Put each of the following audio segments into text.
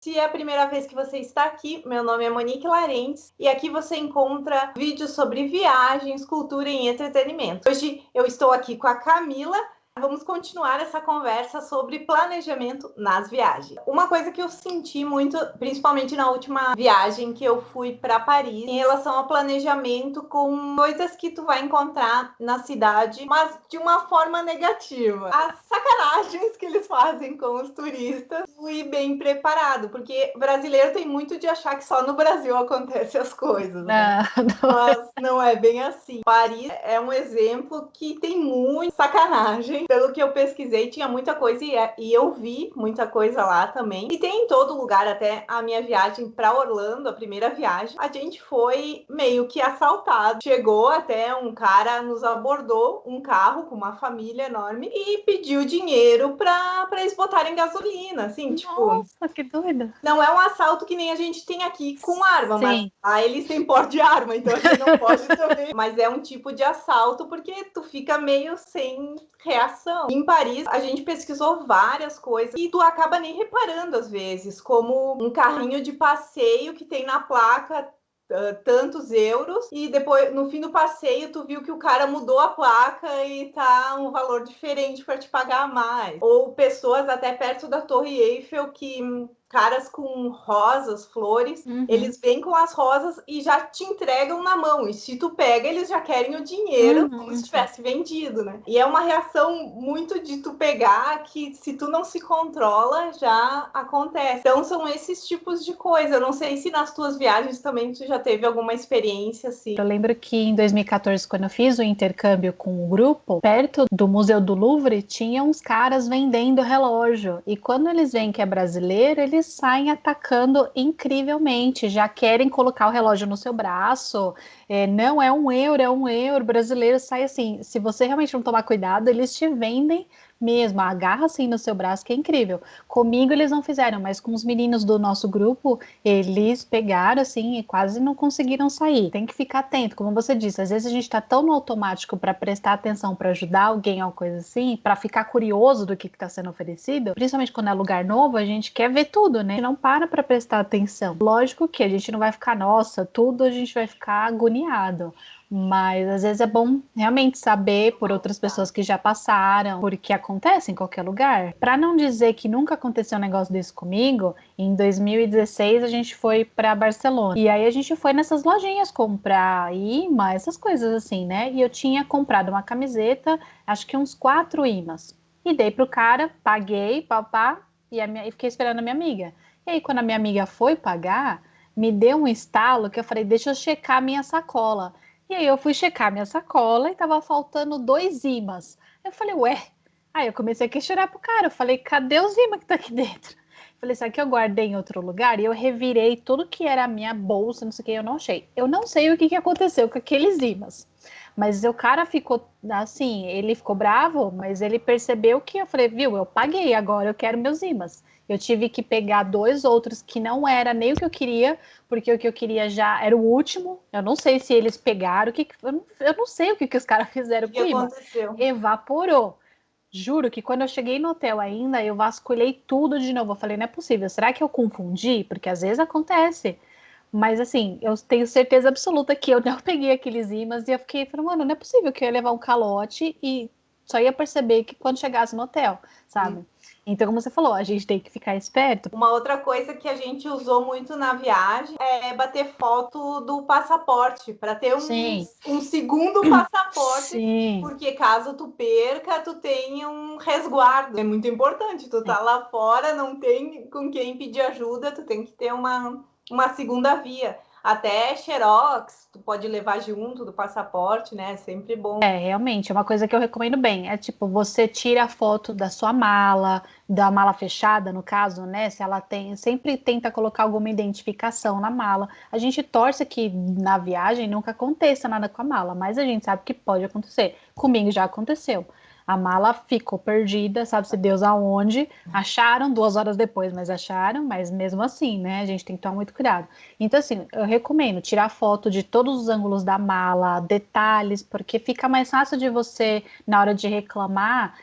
Se é a primeira vez que você está aqui, meu nome é Monique Larentes e aqui você encontra vídeos sobre viagens, cultura e entretenimento. Hoje eu estou aqui com a Camila. Vamos continuar essa conversa sobre planejamento nas viagens. Uma coisa que eu senti muito, principalmente na última viagem que eu fui para Paris, em relação ao planejamento com coisas que tu vai encontrar na cidade, mas de uma forma negativa. As sacanagens que eles fazem com os turistas, fui bem preparado, porque brasileiro tem muito de achar que só no Brasil acontecem as coisas, né? Mas não é bem assim. Paris é um exemplo que tem muita sacanagem. Pelo que eu pesquisei, tinha muita coisa e eu vi muita coisa lá também. E tem em todo lugar, até a minha viagem para Orlando, a primeira viagem, a gente foi meio que assaltado. Chegou até um cara, nos abordou um carro com uma família enorme e pediu dinheiro para eles botarem gasolina, assim, Nossa, que doido. Não é um assalto que nem a gente tem aqui com arma, Sim. mas lá eles têm porte de arma, então a gente não pode também. Mas é um tipo de assalto porque tu fica meio sem reação. Em Paris, a gente pesquisou várias coisas e tu acaba nem reparando às vezes, como um carrinho de passeio que tem na placa tantos euros e depois no fim do passeio tu viu que o cara mudou a placa e tá um valor diferente para te pagar mais. Ou pessoas até perto da Torre Eiffel que caras com rosas, flores, eles vêm com as rosas e já te entregam na mão. E se tu pega, eles já querem o dinheiro como se tivesse vendido, né? E é uma reação muito de tu pegar que se tu não se controla, já acontece. Então são esses tipos de coisa. Eu não sei se nas tuas viagens também tu já teve alguma experiência assim. Eu lembro que em 2014, quando eu fiz o intercâmbio com o grupo, perto do Museu do Louvre, tinha uns caras vendendo relógio. E quando eles veem que é brasileiro, eles saem atacando incrivelmente. Já querem colocar o relógio no seu braço. Não é €1, é €1. O brasileiro sai assim. Se você realmente não tomar cuidado, eles te vendem mesmo. Agarra assim no seu braço, que é incrível. Comigo eles não fizeram, mas com os meninos do nosso grupo, eles pegaram assim e quase não conseguiram sair. Tem que ficar atento, como você disse, às vezes a gente está tão no automático para prestar atenção, para ajudar alguém, alguma coisa assim, para ficar curioso do que está sendo oferecido, principalmente quando é lugar novo, a gente quer ver tudo, né? A gente não para prestar atenção. Lógico que a gente não vai ficar, nossa, tudo a gente vai ficar agoniado. Mas às vezes é bom realmente saber por outras pessoas que já passaram, porque acontece em qualquer lugar. Para não dizer que nunca aconteceu um negócio desse comigo, em 2016 a gente foi para Barcelona. E aí a gente foi nessas lojinhas comprar imã, essas coisas assim, né? E eu tinha comprado uma camiseta, acho que uns 4 imãs. E dei pro cara, paguei, papá, e fiquei esperando a minha amiga. E aí quando a minha amiga foi pagar, me deu um estalo que eu falei, deixa eu checar a minha sacola. E aí eu fui checar minha sacola e tava faltando 2 imãs. Eu falei, ué. Aí eu comecei a questionar pro cara. Eu falei, cadê os imãs que tá aqui dentro? Eu falei, será que eu guardei em outro lugar? E eu revirei tudo que era a minha bolsa, não sei o que, eu não achei. Eu não sei o que aconteceu com aqueles imãs. Mas o cara ficou assim, ele ficou bravo, mas ele percebeu que eu falei, viu, eu paguei, agora eu quero meus imãs. Eu tive que pegar 2 outros que não era nem o que eu queria, porque o que eu queria já era o último. Eu não sei se eles pegaram, eu não sei o que os caras fizeram com o imã. Aconteceu? Evaporou. Juro que quando eu cheguei no hotel ainda, eu vasculhei tudo de novo. Eu falei, não é possível, será que eu confundi? Porque às vezes acontece. Mas assim, eu tenho certeza absoluta que eu não peguei aqueles imãs e eu fiquei falando, mano, não é possível que eu ia levar um calote e só ia perceber que quando chegasse no hotel, sabe? Então, como você falou, a gente tem que ficar esperto. Uma outra coisa que a gente usou muito na viagem é bater foto do passaporte, para ter um segundo passaporte, Sim. porque caso tu perca, tu tenha um resguardo. É muito importante, tu tá lá fora, não tem com quem pedir ajuda, tu tem que ter uma segunda via. Até xerox, tu pode levar junto do passaporte, né? É sempre bom. Realmente, é uma coisa que eu recomendo bem. É tipo, você tira a foto da sua mala, da mala fechada, no caso, né? Se ela tem, sempre tenta colocar alguma identificação na mala. A gente torce que na viagem nunca aconteça nada com a mala, mas a gente sabe que pode acontecer. Comigo já aconteceu. A mala ficou perdida, sabe-se Deus aonde. Acharam 2 horas depois, mas acharam, mas mesmo assim, né? A gente tem que tomar muito cuidado. Então, assim, eu recomendo tirar foto de todos os ângulos da mala, detalhes, porque fica mais fácil de você, na hora de reclamar,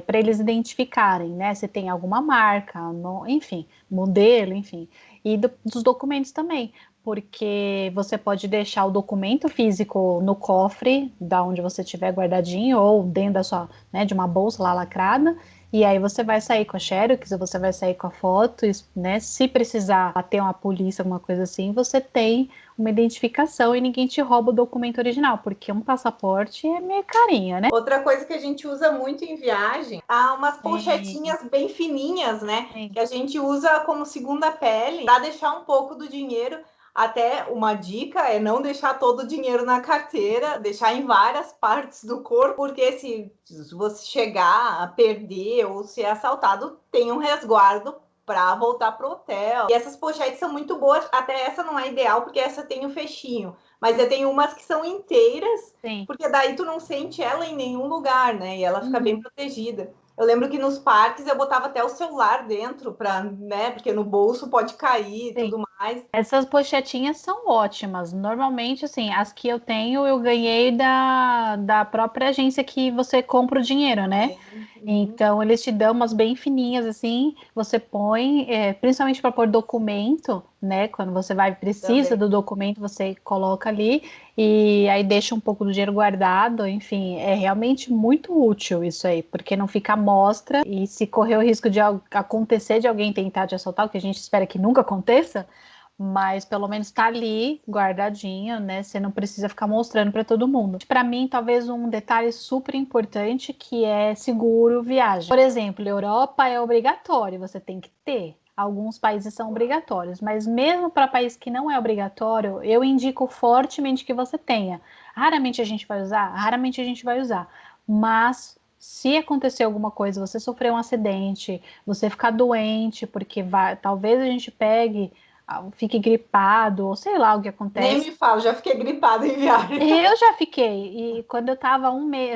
para eles identificarem, né? Se tem alguma marca, enfim, modelo, enfim. E dos documentos também, porque você pode deixar o documento físico no cofre, da onde você tiver guardadinho, ou dentro da sua, né, de uma bolsa lá lacrada, e aí você vai sair com a xerox, você vai sair com a foto, né? Se precisar ter uma polícia, alguma coisa assim, você tem uma identificação e ninguém te rouba o documento original, porque um passaporte é meio carinho, né? Outra coisa que a gente usa muito em viagem, há umas pochetinhas bem fininhas, né? Sim. Que a gente usa como segunda pele para deixar um pouco do dinheiro. Até uma dica é não deixar todo o dinheiro na carteira, deixar em várias partes do corpo, porque se você chegar a perder ou ser assaltado, tem um resguardo para voltar pro hotel. E essas pochetes são muito boas, até essa não é ideal, porque essa tem o fechinho. Mas eu tenho umas que são inteiras, sim, porque daí tu não sente ela em nenhum lugar, né? E ela fica bem protegida. Eu lembro que nos parques eu botava até o celular dentro, né? Porque no bolso pode cair e tudo mais. Essas pochetinhas são ótimas. Normalmente, assim, as que eu tenho eu ganhei da própria agência que você compra o dinheiro, né? Então, eles te dão umas bem fininhas, assim, você põe, principalmente para pôr documento, né? Quando você precisa do documento, você coloca ali e aí deixa um pouco do dinheiro guardado. Enfim, é realmente muito útil isso aí, porque não fica à mostra e se correr o risco de acontecer de alguém tentar te assaltar, o que a gente espera que nunca aconteça, mas pelo menos tá ali guardadinho, né? Você não precisa ficar mostrando para todo mundo. Para mim, talvez um detalhe super importante que é seguro viagem. Por exemplo, Europa é obrigatório, você tem que ter. Alguns países são obrigatórios, mas mesmo para país que não é obrigatório, eu indico fortemente que você tenha. Raramente a gente vai usar, raramente a gente vai usar, mas se acontecer alguma coisa, você sofrer um acidente, você ficar doente, porque talvez a gente fique gripado, ou sei lá o que acontece. Nem me falo, já fiquei gripada em viagem. Eu já fiquei, e quando eu estava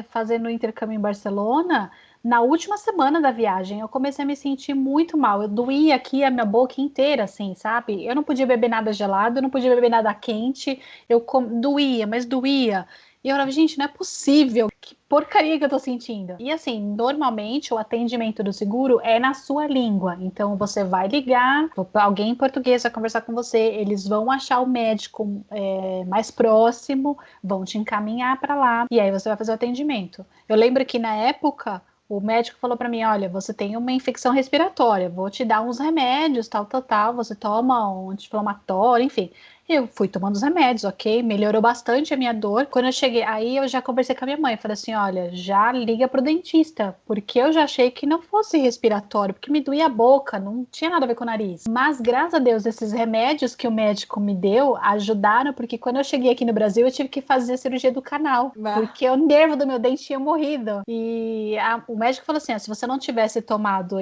fazendo intercâmbio em Barcelona, na última semana da viagem, eu comecei a me sentir muito mal. Eu doía aqui a minha boca inteira, assim, sabe? Eu não podia beber nada gelado, eu não podia beber nada quente, doía, mas doía. E eu falava, gente, não é possível, que porcaria que eu tô sentindo. E assim, normalmente o atendimento do seguro é na sua língua. Então você vai ligar, alguém em português vai conversar com você, eles vão achar o médico mais próximo, vão te encaminhar para lá, e aí você vai fazer o atendimento. Eu lembro que na época o médico falou para mim, olha, você tem uma infecção respiratória, vou te dar uns remédios, tal, você toma um anti-inflamatório, enfim. Eu fui tomando os remédios, ok? Melhorou bastante a minha dor. Quando eu cheguei, aí eu já conversei com a minha mãe, falei assim, olha, já liga pro dentista, porque eu já achei que não fosse respiratório, porque me doía a boca, não tinha nada a ver com o nariz. Mas, graças a Deus, esses remédios que o médico me deu ajudaram, porque quando eu cheguei aqui no Brasil, eu tive que fazer a cirurgia do canal, porque o nervo do meu dente tinha morrido. E o médico falou assim, se você não tivesse tomado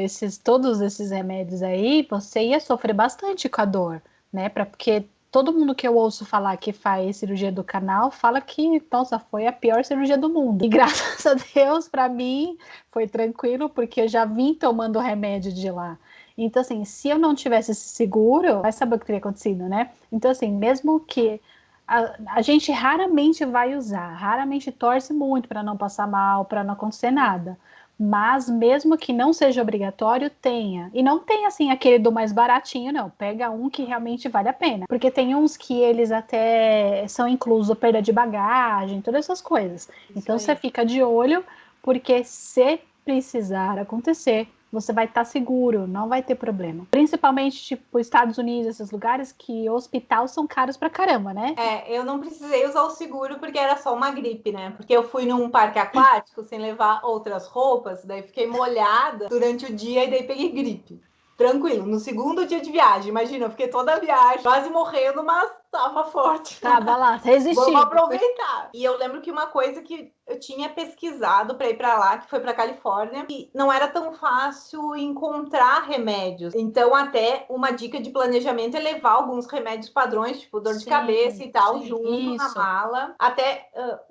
todos esses remédios aí, você ia sofrer bastante com a dor, né? Porque todo mundo que eu ouço falar que faz cirurgia do canal fala que, nossa, foi a pior cirurgia do mundo. E graças a Deus, para mim, foi tranquilo, porque eu já vim tomando remédio de lá. Então, assim, se eu não tivesse esse seguro, vai saber o que teria acontecido, né? Então, assim, mesmo que a gente raramente vai usar, raramente torce muito para não passar mal, para não acontecer nada. Mas mesmo que não seja obrigatório, tenha. E não tem assim aquele do mais baratinho, não. Pega um que realmente vale a pena. Porque tem uns que eles até são inclusos perda de bagagem, todas essas coisas. Então você fica de olho, porque se precisar acontecer, você vai estar seguro, não vai ter problema. Principalmente, tipo, Estados Unidos, esses lugares que hospital são caros pra caramba, né? Eu não precisei usar o seguro porque era só uma gripe, né? Porque eu fui num parque aquático sem levar outras roupas, daí fiquei molhada durante o dia e daí peguei gripe. Tranquilo, no segundo dia de viagem, imagina, eu fiquei toda a viagem quase morrendo, mas tava forte. Tava lá, resistindo. Vamos aproveitar. E eu lembro que uma coisa que eu tinha pesquisado para ir para lá, que foi para Califórnia, e não era tão fácil encontrar remédios. Então, até uma dica de planejamento é levar alguns remédios padrões, tipo dor de cabeça e tal, junto na mala. Até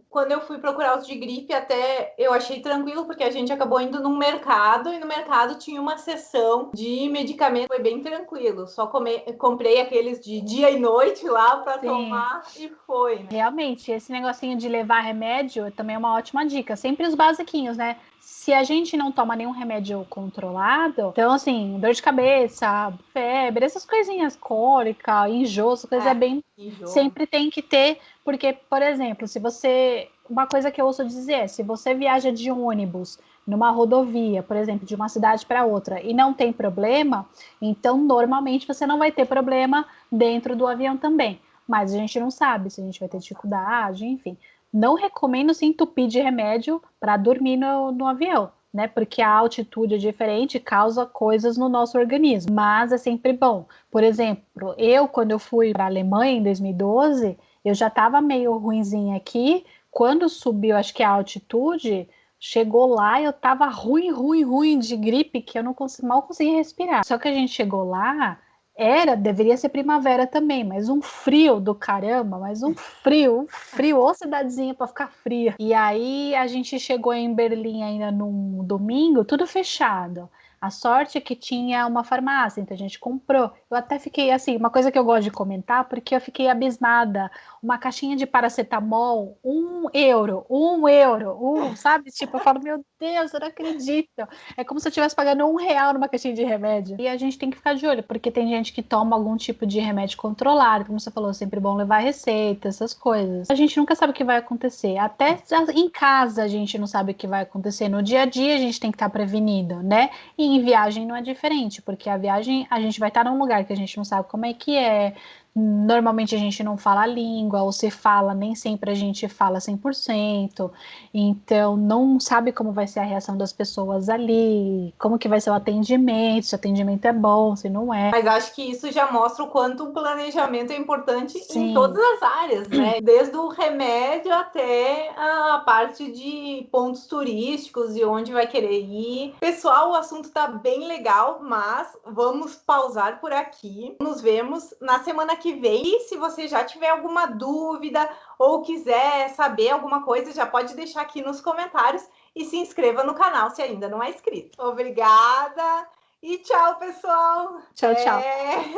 quando eu fui procurar os de gripe, até eu achei tranquilo, porque a gente acabou indo num mercado, e no mercado tinha uma seção de medicamento, foi bem tranquilo. Só comprei aqueles de dia e noite lá, lá para Sim. tomar e foi, né? Realmente, esse negocinho de levar remédio também é uma ótima dica. Sempre os basiquinhos, né? Se a gente não toma nenhum remédio controlado, então, assim, dor de cabeça, febre, essas coisinhas, cólica, enjoo, essas coisas é bem. Enjoo. Sempre tem que ter, porque, por exemplo, se você. Uma coisa que eu ouço dizer é: se você viaja de ônibus numa rodovia, por exemplo, de uma cidade para outra, e não tem problema, então normalmente você não vai ter problema dentro do avião também. Mas a gente não sabe se a gente vai ter dificuldade, enfim. Não recomendo se entupir de remédio para dormir no avião, né? Porque a altitude é diferente, causa coisas no nosso organismo. Mas é sempre bom. Por exemplo, quando eu fui para a Alemanha em 2012, eu já estava meio ruinzinha aqui. Quando subiu, acho que a altitude, chegou lá, eu estava ruim de gripe, que eu não mal conseguia respirar. Só que a gente chegou lá. Deveria ser primavera também, mas um frio do caramba, mas um frio, ou cidadezinha para ficar fria. E aí a gente chegou em Berlim ainda num domingo, tudo fechado. A sorte é que tinha uma farmácia, então a gente comprou. Eu até fiquei assim, uma coisa que eu gosto de comentar, porque eu fiquei abismada. Uma caixinha de paracetamol, sabe? Tipo, eu falo, meu Deus, eu não acredito. É como se eu estivesse pagando R$ 1 numa caixinha de remédio. E a gente tem que ficar de olho, porque tem gente que toma algum tipo de remédio controlado, como você falou, é sempre bom levar receita, essas coisas. A gente nunca sabe o que vai acontecer. Até em casa a gente não sabe o que vai acontecer. No dia a dia a gente tem que estar prevenido, né? E em viagem não é diferente, porque a viagem a gente vai estar num lugar que a gente não sabe como é que é. Normalmente a gente não fala a língua, ou se fala, nem sempre a gente fala 100%. Então, não sabe como vai ser a reação das pessoas ali, como que vai ser o atendimento, se o atendimento é bom, se não é. Mas acho que isso já mostra o quanto o planejamento é importante Sim. em todas as áreas, né? Desde o remédio até a parte de pontos turísticos e onde vai querer ir. Pessoal, o assunto tá bem legal, mas vamos pausar por aqui. Nos vemos na semana que vem. E se você já tiver alguma dúvida ou quiser saber alguma coisa, já pode deixar aqui nos comentários e se inscreva no canal se ainda não é inscrito. Obrigada! E tchau, pessoal! Tchau, tchau.